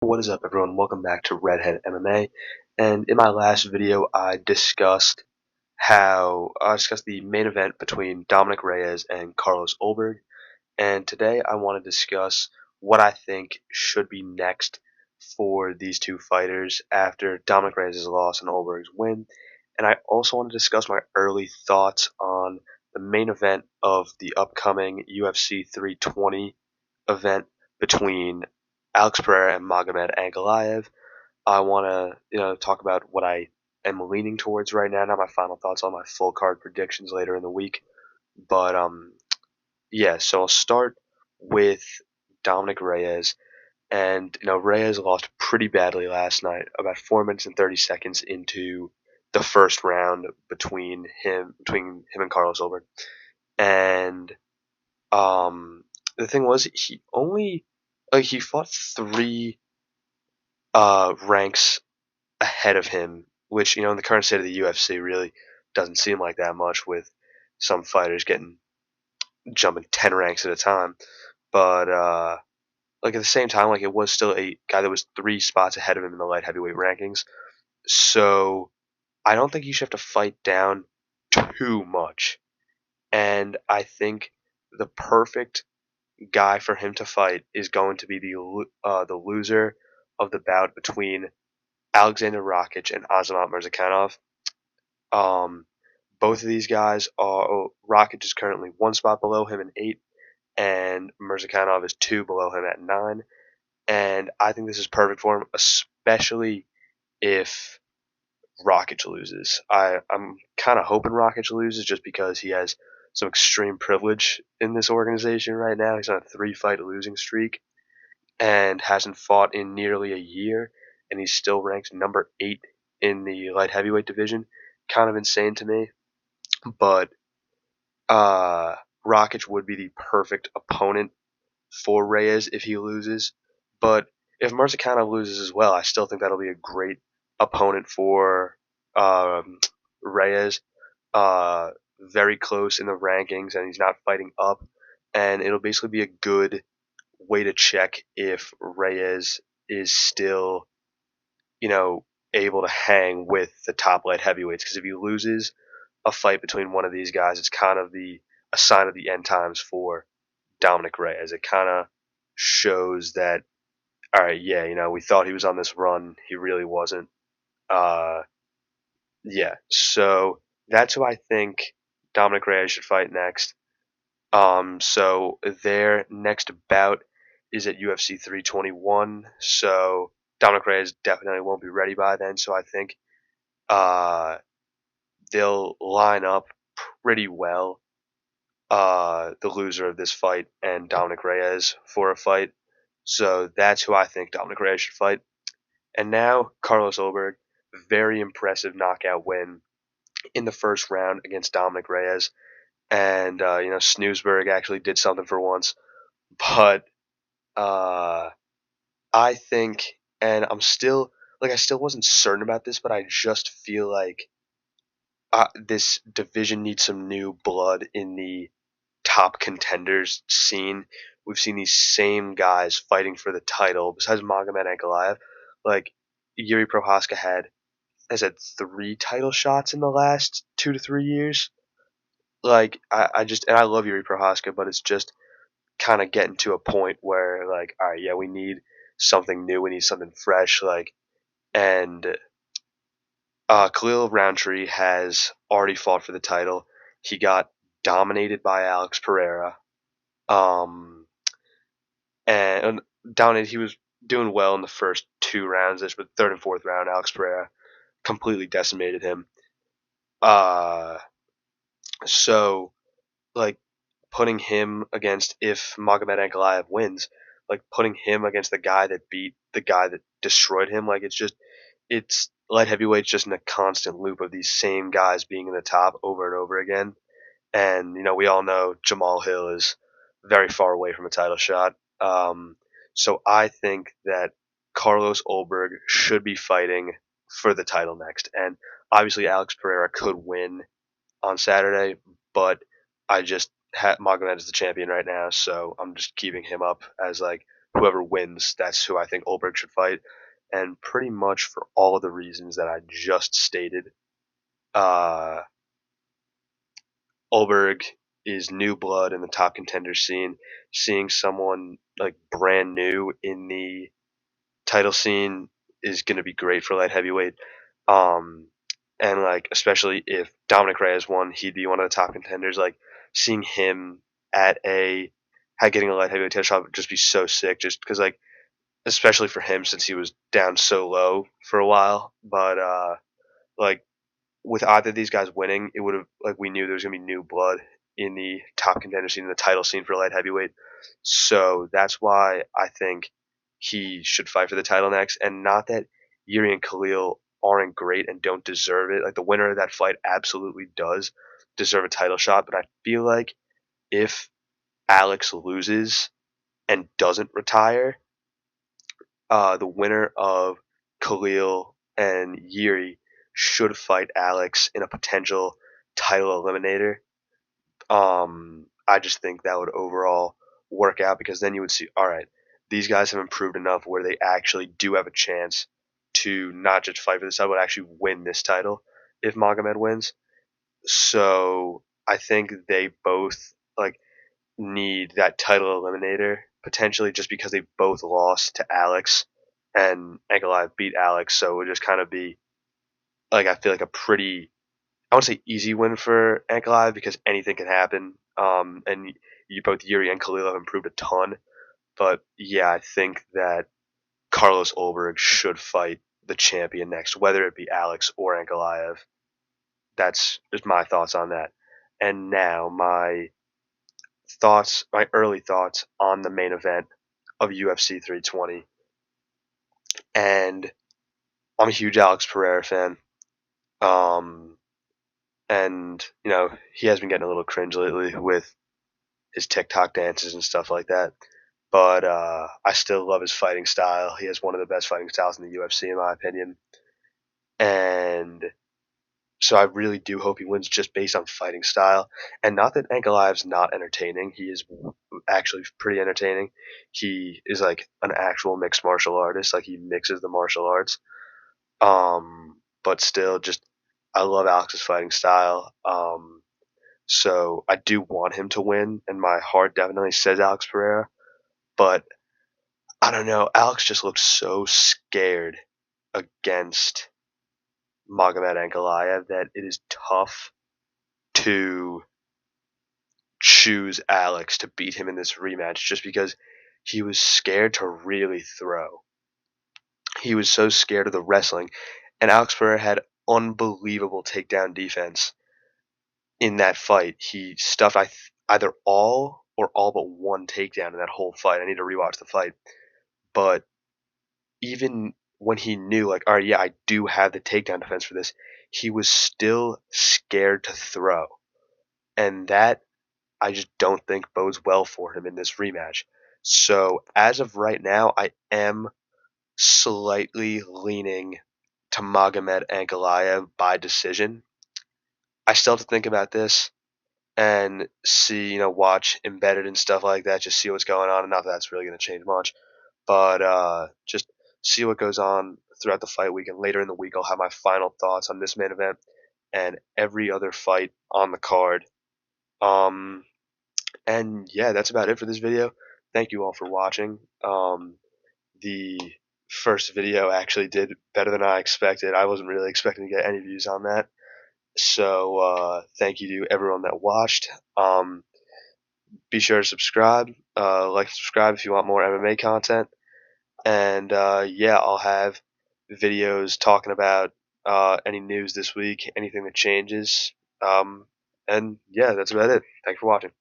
What is up, everyone? Welcome back to Redhead MMA. And in my last video, I discussed the main event between Dominic Reyes and Carlos Ulberg. And today, I want to discuss what I think should be next for these two fighters after Dominic Reyes' loss and Ulberg's win. And I also want to discuss my early thoughts on the main event of the upcoming UFC 320 event between Alex Pereira and Magomed Ankalaev. I want to, talk about what I am leaning towards right now. Not my final thoughts on my full card predictions later in the week, but yeah. So I'll start with Dominic Reyes, and Reyes lost pretty badly last night, about 4 minutes and 30 seconds into the first round between him and Carlos Ulberg, and the thing was he fought three ranks ahead of him, which in the current state of the UFC really doesn't seem like that much, with some fighters jumping 10 ranks at a time. But at the same time, it was still a guy that was 3 spots ahead of him in the light heavyweight rankings. So I don't think you should have to fight down too much. And I think the perfect guy for him to fight is going to be the loser of the bout between Alexander Rakic and Azamat Murzakanov. Um, both of these guys Rakic is currently 1 spot below him in 8, and Murzakanov is 2 below him at 9. And I think this is perfect for him, especially if Rakic loses. I'm kind of hoping Rakic loses just because he has some extreme privilege in this organization right now. He's on a 3-fight losing streak and hasn't fought in nearly a year, and he's still ranked number 8 in the light heavyweight division. Kind of insane to me, but Rakic would be the perfect opponent for Reyes if he loses. But if Murzakanov loses as well, I still think that'll be a great opponent for Reyes. Very close in the rankings, and he's not fighting up, and it'll basically be a good way to check if Reyes is still, able to hang with the top light heavyweights. Because if he loses a fight between one of these guys, it's kind of a sign of the end times for Dominic Reyes. It kind of shows that, all right, yeah, we thought he was on this run, he really wasn't. Uh, yeah, so that's who I think Dominic Reyes should fight next. So their next bout is at UFC 321. So Dominic Reyes definitely won't be ready by then. So I think uh, they'll line up pretty well. The loser of this fight and Dominic Reyes for a fight. So that's who I think Dominic Reyes should fight. And now Carlos Ulberg, very impressive knockout win in the first round against Dominic Reyes. And Snoozberg actually did something for once. But I think, and I still wasn't certain about this, but I just feel like this division needs some new blood in the top contenders scene. We've seen these same guys fighting for the title, besides Magomed Ankalaev. Like, Yuri Prohaska has had 3 title shots in the last 2 to 3 years. And I love Yuri Prohaska, but it's just kind of getting to a point where, all right, yeah, we need something new, we need something fresh. And Khalil Roundtree has already fought for the title. He got dominated by Alex Pereira. Um, and dominated. He was doing well in the first 2 rounds, but third and fourth round, Alex Pereira completely decimated him. So like putting him against, if Magomed Ankalaev wins, putting him against the guy that beat the guy that destroyed him, it's light heavyweights just in a constant loop of these same guys being in the top over and over again. And we all know Jamal Hill is very far away from a title shot. So I think that Carlos Ulberg should be fighting for the title next. And obviously Alex Pereira could win on Saturday, but I just Magomed is the champion right now, so I'm just keeping him up as whoever wins, that's who I think Ulberg should fight. And pretty much for all of the reasons that I just stated, uh, Ulberg is new blood in the top contender scene. Seeing someone like brand new in the title scene is going to be great for light heavyweight. Um, and like especially if Dominic Reyes won, he'd be one of the top contenders. Like seeing him at getting a light heavyweight title shot would just be so sick. Just because like especially for him since he was down so low for a while. But like with either of these guys winning, it would have like we knew there was gonna be new blood in the top contender scene, in the title scene for light heavyweight. So that's why I think he should fight for the title next. And not that Yuri and Khalil aren't great and don't deserve it. Like the winner of that fight absolutely does deserve a title shot. But I feel like if Alex loses and doesn't retire, the winner of Khalil and Yuri should fight Alex in a potential title eliminator. I just think that would overall work out because then you would see, all right, these guys have improved enough where they actually do have a chance to not just fight for this title, but actually win this title if Magomed wins. So I think they both like need that title eliminator potentially just because they both lost to Alex and Ankalaev beat Alex. So it would just kind of be like I feel like a pretty I want to say easy win for Ankalaev because anything can happen. And you both Yuri and Khalil have improved a ton. But yeah, I think that Carlos Ulberg should fight the champion next, whether it be Alex or Ankalaev. That's just my thoughts on that. And now my early thoughts on the main event of UFC 320. And I'm a huge Alex Pereira fan. Um, and he has been getting a little cringe lately with his TikTok dances and stuff like that. But I still love his fighting style. He has one of the best fighting styles in the UFC, in my opinion. And so I really do hope he wins just based on fighting style. And not that Ankalaev's not entertaining. He is actually pretty entertaining. He is like an actual mixed martial artist. Like he mixes the martial arts. But still, just I love Alex's fighting style. So I do want him to win, and my heart definitely says Alex Pereira. But I don't know. Alex just looks so scared against Magomed Ankalaev that it is tough to choose Alex to beat him in this rematch just because he was scared to really throw. He was so scared of the wrestling, and Alex Pereira had unbelievable takedown defense in that fight. He stuffed either all or all but one takedown in that whole fight. I need to rewatch the fight, but even when he knew, like, all right, yeah, I do have the takedown defense for this, he was still scared to throw, and that I just don't think bodes well for him in this rematch. So as of right now, I am slightly leaning to Magomed Ankalaev by decision. I still have to think about this and see, watch embedded and stuff like that, just see what's going on. And not that that's really going to change much, but just see what goes on throughout the fight week. And later in the week, I'll have my final thoughts on this main event and every other fight on the card. Um, and yeah, that's about it for this video. Thank you all for watching. The first video actually did better than I expected. I wasn't really expecting to get any views on that. So thank you to everyone that watched. Be sure to subscribe, like and subscribe if you want more MMA content. And yeah, I'll have videos talking about any news this week, anything that changes. And yeah, that's about it. Thanks for watching.